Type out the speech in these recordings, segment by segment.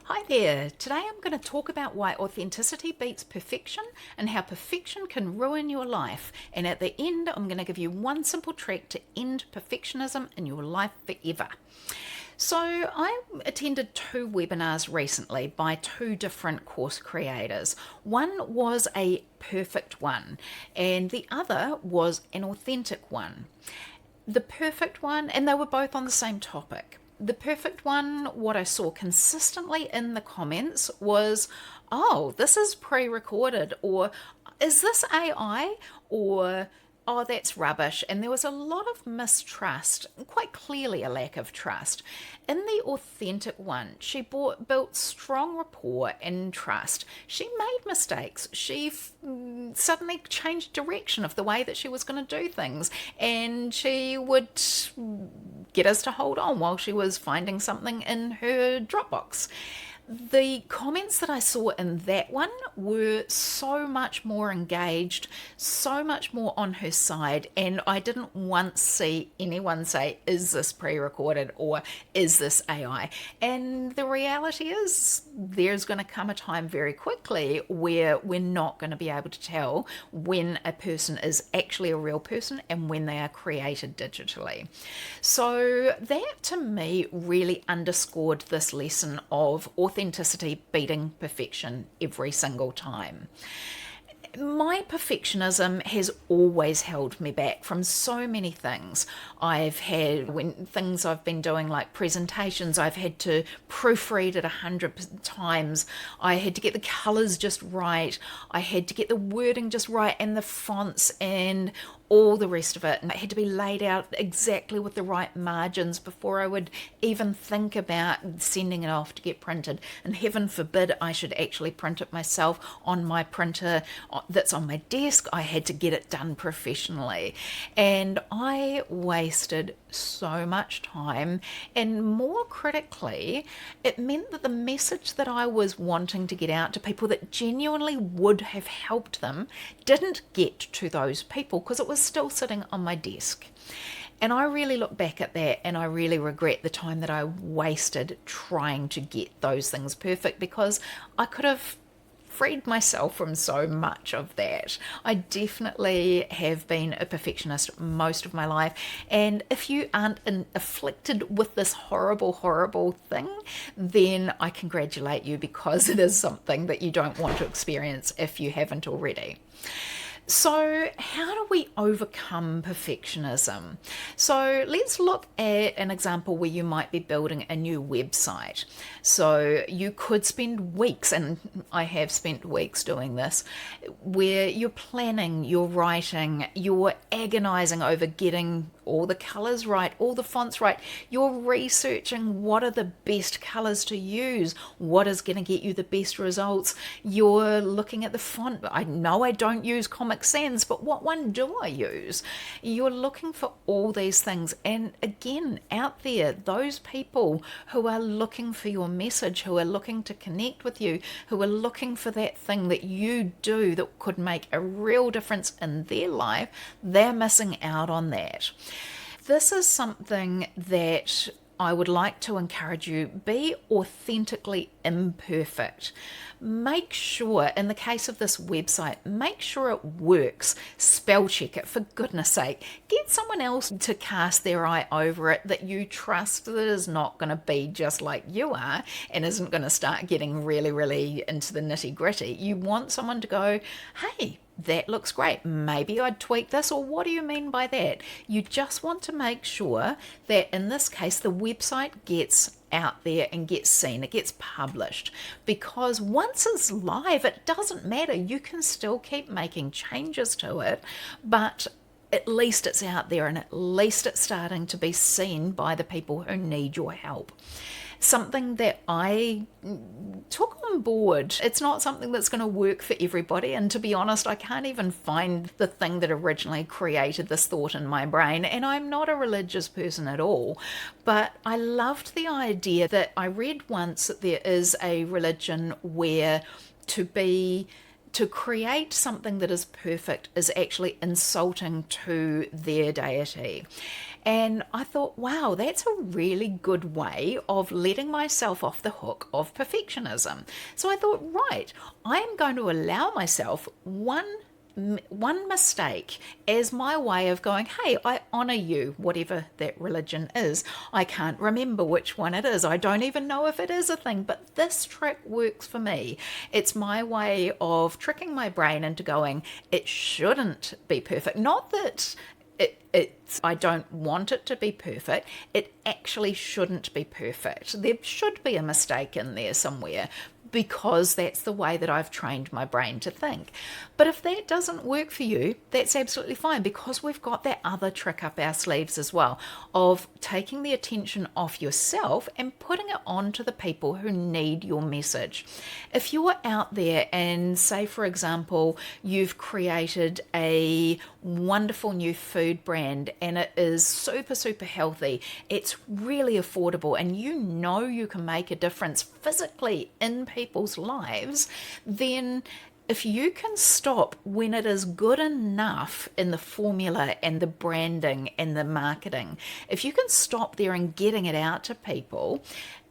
Hi there. Today I'm going to talk about why authenticity beats perfection and how perfection can ruin your life. And at the end, I'm going to give you one simple trick to end perfectionism in your life forever. So, I attended two webinars recently by two different course creators. One was a perfect one, and the other was an authentic one. The perfect one, and they were both on the same topic. The perfect one, what I saw consistently in the comments was, oh, this is pre recorded, or is this AI, or oh, that's rubbish. And there was a lot of mistrust, quite clearly a lack of trust. In the authentic one, she built strong rapport and trust. She made mistakes. She suddenly changed direction of the way that she was going to do things. And she would get us to hold on while she was finding something in her Dropbox. The comments that I saw in that one were so much more engaged, so much more on her side, and I didn't once see anyone say, is this pre-recorded or is this AI? And the reality is there's going to come a time very quickly where we're not going to be able to tell when a person is actually a real person and when they are created digitally. So that to me really underscored this lesson of authenticity beating perfection every single time. My perfectionism has always held me back from so many things. I've had, when things I've been doing like presentations, I've had to proofread it 100 times. I had to get the colours just right. I had to get the wording just right and the fonts and all the rest of it, and it had to be laid out exactly with the right margins before I would even think about sending it off to get printed. And heaven forbid I should actually print it myself on my printer that's on my desk. I had to get it done professionally, and I wasted so much time, and more critically, it meant that the message that I was wanting to get out to people that genuinely would have helped them didn't get to those people because it was still sitting on my desk. And I really look back at that and I really regret the time that I wasted trying to get those things perfect, because I could have freed myself from so much of that. I definitely have been a perfectionist most of my life, and if you aren't afflicted with this horrible, horrible thing, then I congratulate you, because it is something that you don't want to experience if you haven't already. So, how do we overcome perfectionism? So, let's look at an example where you might be building a new website. So, you could spend weeks, and I have spent weeks doing this, where you're planning, you're writing, you're agonizing over getting all the colors right, all the fonts right. You're researching what are the best colors to use, what is going to get you the best results. You're looking at the font. I know I don't use Comic Sans, but what one do I use? You're looking for all these things. And again, out there, those people who are looking for your message, who are looking to connect with you, who are looking for that thing that you do that could make a real difference in their life, they're missing out on that. This is something that I would like to encourage you: be authentically imperfect. Make sure, in the case of this website, make sure it works. Spell check it, for goodness sake. Get someone else to cast their eye over it that you trust, that is not going to be just like you are and isn't going to start getting really, really into the nitty gritty. You want someone to go, hey, that looks great. Maybe I'd tweak this, or what do you mean by that? You just want to make sure that in this case the website gets out there and gets seen, it gets published, because once it's live, it doesn't matter. You can still keep making changes to it, but at least it's out there and at least it's starting to be seen by the people who need your help. Something that I took on board. It's not something that's going to work for everybody, and to be honest, I can't even find the thing that originally created this thought in my brain, and I'm not a religious person at all, but I loved the idea that I read once that there is a religion where to be to create something that is perfect is actually insulting to their deity. And I thought, wow, that's a really good way of letting myself off the hook of perfectionism. So I thought, right, I'm going to allow myself one mistake as my way of going, hey, I honor you, whatever that religion is. I can't remember which one it is. I don't even know if it is a thing, but this trick works for me. It's my way of tricking my brain into going, it shouldn't be perfect. Not that I don't want it to be perfect. It actually shouldn't be perfect. There should be a mistake in there somewhere, because that's the way that I've trained my brain to think. But if that doesn't work for you, that's absolutely fine, because we've got that other trick up our sleeves as well of taking the attention off yourself and putting it on to the people who need your message. If you're out there and say, for example, you've created a wonderful new food brand and it is super, super healthy, it's really affordable, and you know you can make a difference physically in people's lives, then if you can stop when it is good enough in the formula and the branding and the marketing, if you can stop there and getting it out to people,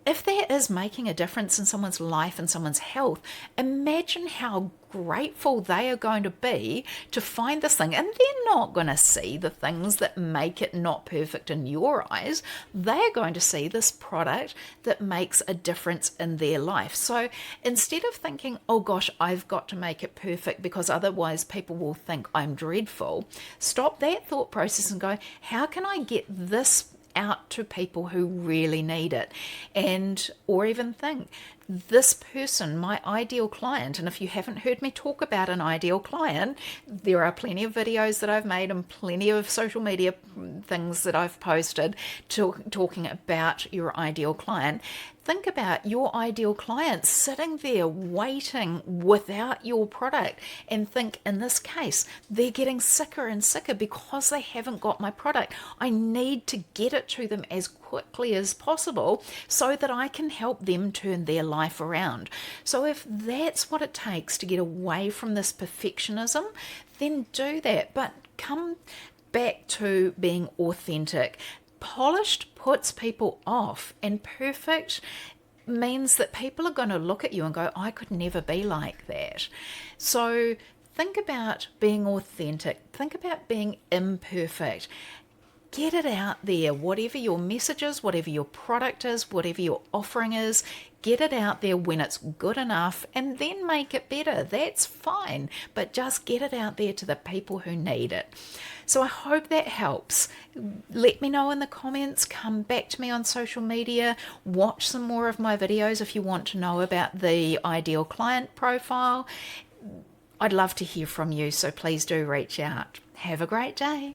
if that is making a difference in someone's life and someone's health, imagine how grateful they are going to be to find this thing. And they're not going to see the things that make it not perfect in your eyes. They're going to see this product that makes a difference in their life. So instead of thinking, oh gosh, I've got to make it perfect because otherwise people will think I'm dreadful, stop that thought process and go, how can I get this out to people who really need it? And or even think, this person, my ideal client, and if you haven't heard me talk about an ideal client, there are plenty of videos that I've made and plenty of social media things that I've posted talking about your ideal client. Think about your ideal client sitting there waiting without your product, and think, in this case, they're getting sicker and sicker because they haven't got my product. I need to get it to them as quickly as possible so that I can help them turn their life around. So if that's what it takes to get away from this perfectionism, then do that. But come back to being authentic. Polished puts people off, and perfect means that people are going to look at you and go, I could never be like that. So think about being authentic. Think about being imperfect. Get it out there, whatever your message is, whatever your product is, whatever your offering is, get it out there when it's good enough, and then make it better. That's fine, but just get it out there to the people who need it. So I hope that helps. Let me know in the comments, come back to me on social media, watch some more of my videos if you want to know about the ideal client profile. I'd love to hear from you, so please do reach out. Have a great day.